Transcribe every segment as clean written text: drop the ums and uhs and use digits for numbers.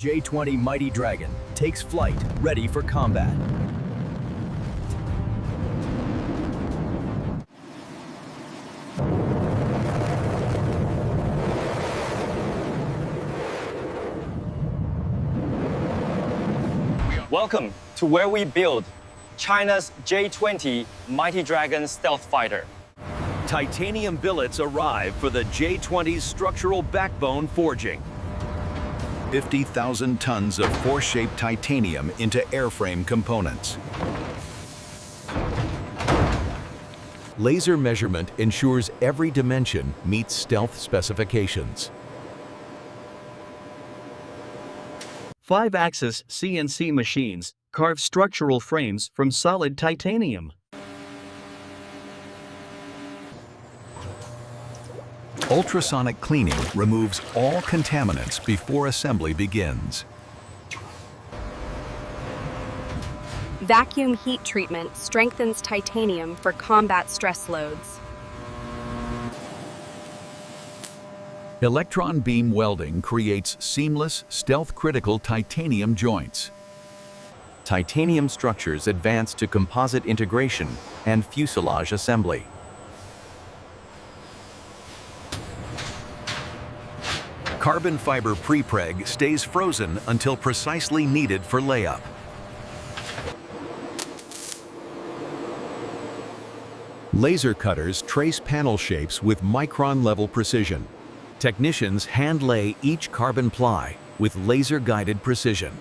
J-20 Mighty Dragon takes flight, ready for combat. Welcome to where we build China's J-20 Mighty Dragon stealth fighter. Titanium billets arrive for the J-20's structural backbone forging. 50,000 tons of force-shaped titanium into airframe components. Laser measurement ensures every dimension meets stealth specifications. 5-axis CNC machines carve structural frames from solid titanium. Ultrasonic cleaning removes all contaminants before assembly begins. Vacuum heat treatment strengthens titanium for combat stress loads. Electron beam welding creates seamless, stealth-critical titanium joints. Titanium structures advance to composite integration and fuselage assembly. Carbon fiber prepreg stays frozen until precisely needed for layup. Laser cutters trace panel shapes with micron-level precision. Technicians hand-lay each carbon ply with laser-guided precision.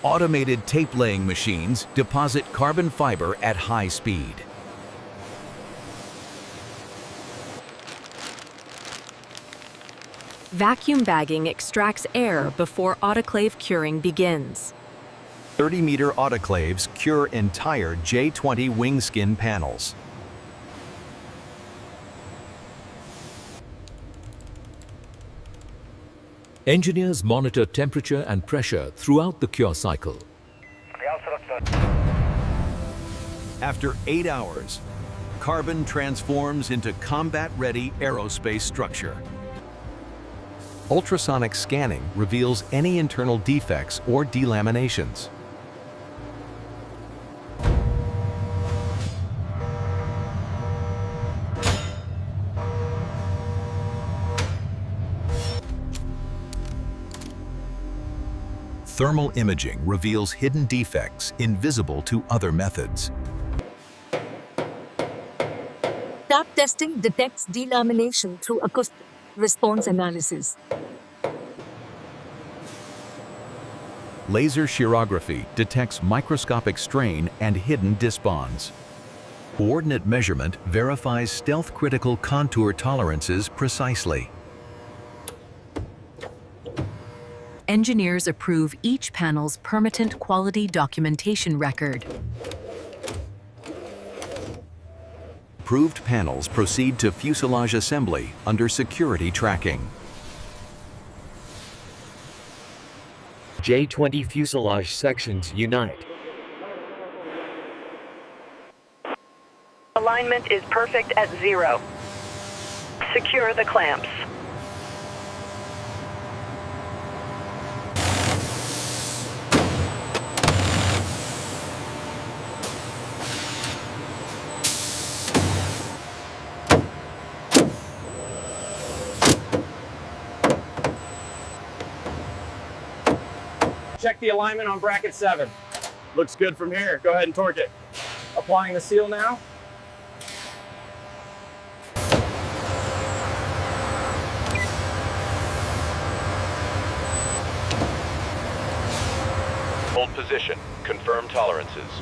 Automated tape-laying machines deposit carbon fiber at high speed. Vacuum bagging extracts air before autoclave curing begins. 30-meter autoclaves cure entire J-20 wing skin panels. Engineers monitor temperature and pressure throughout the cure cycle. After 8 hours, carbon transforms into combat-ready aerospace structure. Ultrasonic scanning reveals any internal defects or delaminations. Thermal imaging reveals hidden defects invisible to other methods. Tap testing detects delamination through acoustic response analysis. Laser chirography detects microscopic strain and hidden disbonds. Coordinate measurement verifies stealth-critical contour tolerances precisely. Engineers approve each panel's permittent quality documentation record. Approved panels proceed to fuselage assembly under security tracking. J-20 fuselage sections unite. Alignment is perfect at 0. Secure the clamps. Check the alignment on bracket 7. Looks good from here. Go ahead and torque it. Applying the seal now. Hold position. Confirm tolerances.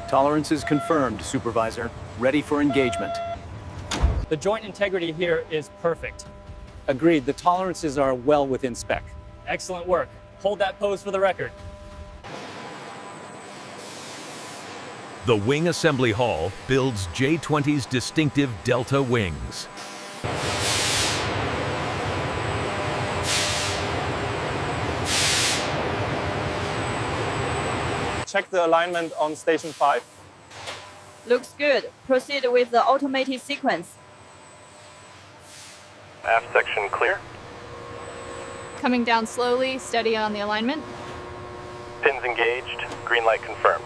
Tolerances confirmed, Supervisor. Ready for engagement. The joint integrity here is perfect. Agreed. The tolerances are well within spec. Excellent work. Hold that pose for the record. The Wing Assembly Hall builds J-20's distinctive Delta wings. Check the alignment on station 5. Looks good. Proceed with the automated sequence. Aft section clear. Coming down slowly, steady on the alignment. Pins engaged. Green light confirmed.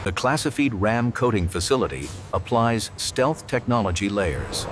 The classified RAM coating facility applies stealth technology layers.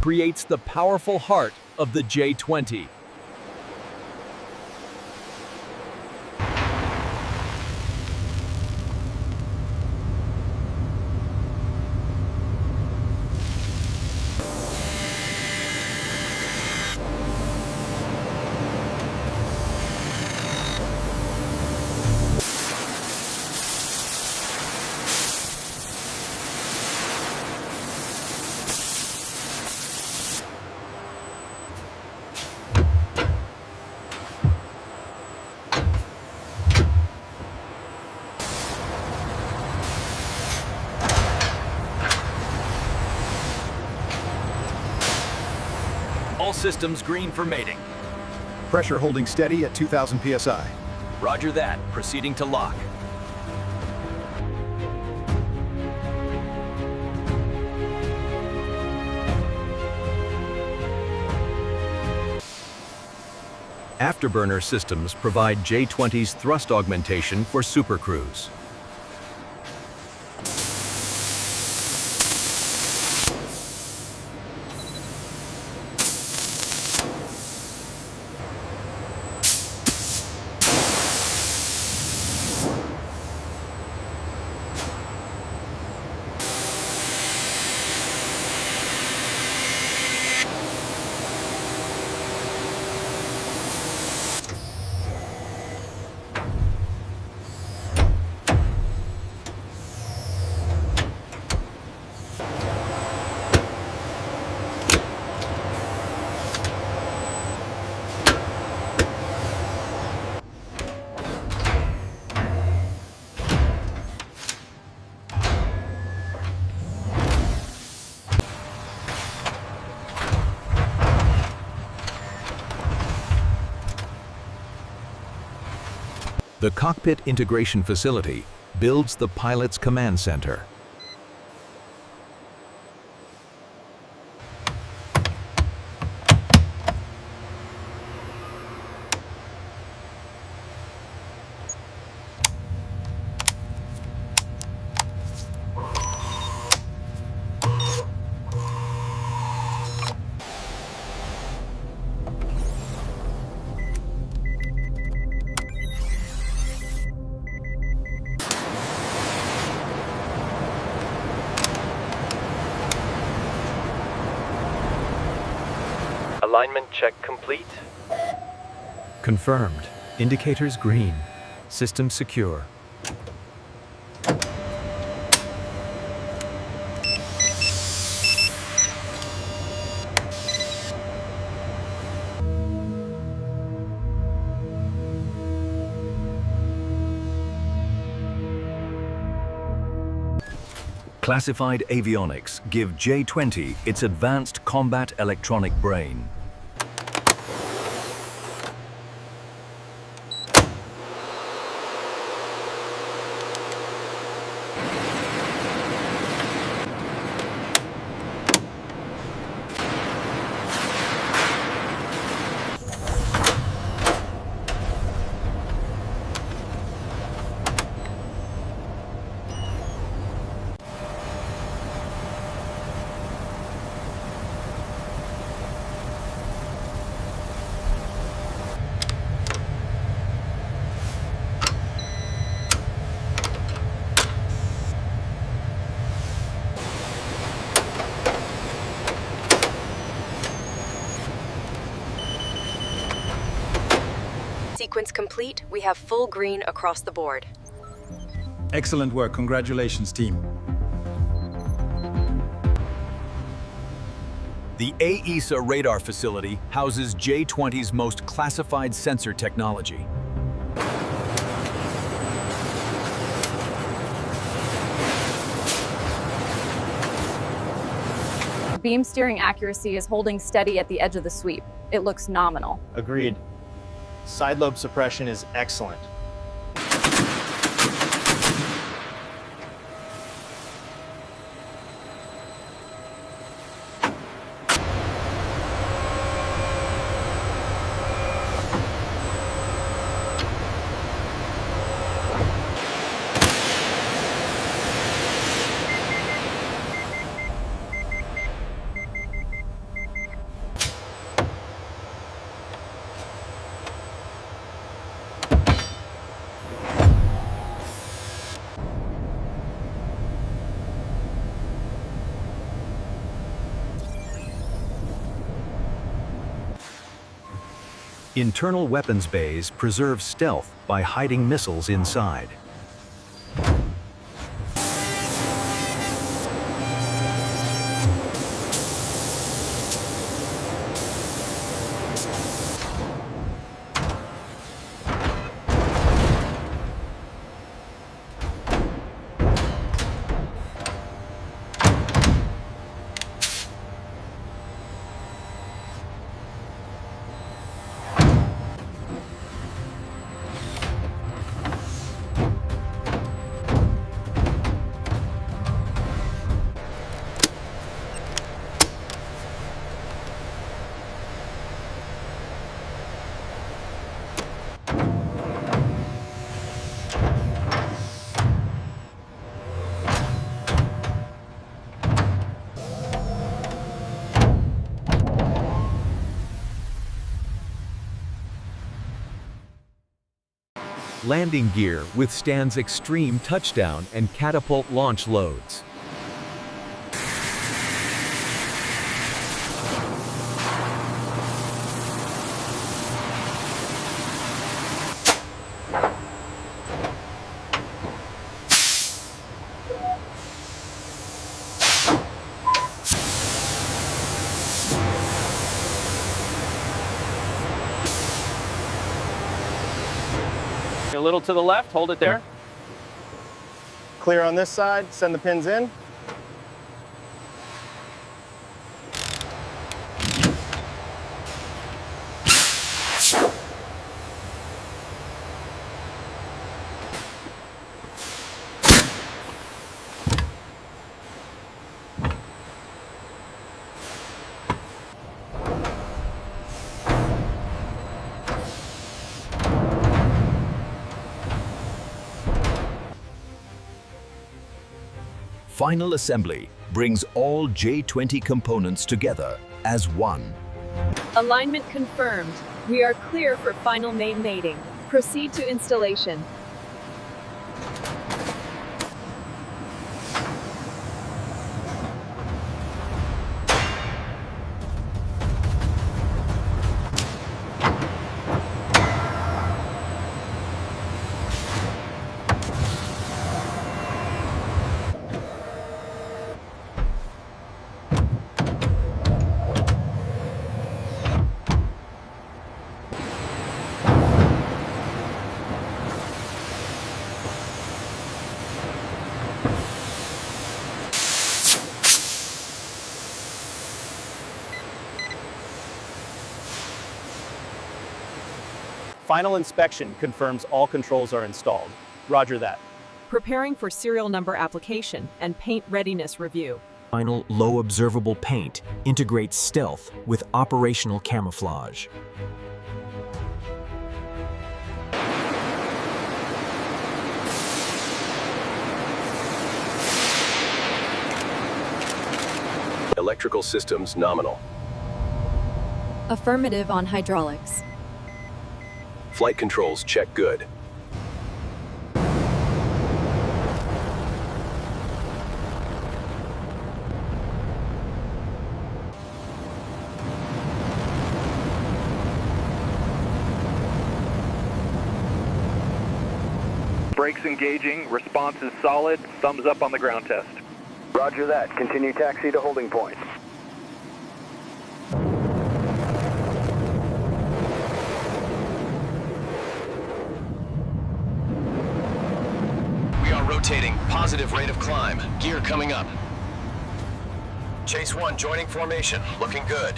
Creates the powerful heart of the J-20. All systems green for mating. Pressure holding steady at 2,000 psi. Roger that. Proceeding to lock. Afterburner systems provide J-20's thrust augmentation for supercruise. The Cockpit Integration Facility builds the pilot's command center. Alignment check complete. Confirmed. Indicators green. System secure. Classified avionics give J-20 its advanced combat electronic brain. sequence complete. We have full green across the board. Excellent work. Congratulations, team. The AESA radar facility houses J-20's most classified sensor technology. Beam steering accuracy is holding steady at the edge of the sweep. It looks nominal. Agreed. Side lobe suppression is excellent. Internal weapons bays preserve stealth by hiding missiles inside. Landing gear withstands extreme touchdown and catapult launch loads. A little to the left, hold it there. Clear on this side, send the pins in. Final assembly brings all J-20 components together as one. Alignment confirmed. We are clear for final main mating. Proceed to installation. Final inspection confirms all controls are installed. Roger that. Preparing for serial number application and paint readiness review. Final low observable paint integrates stealth with operational camouflage. Electrical systems nominal. Affirmative on hydraulics. Flight controls check good. Brakes engaging, response is solid, thumbs up on the ground test. Roger that. Continue taxi to holding point. We are rotating. Positive rate of climb. Gear coming up. Chase 1 joining formation. Looking good.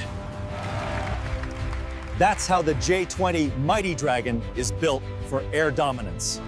That's how the J-20 Mighty Dragon is built for air dominance.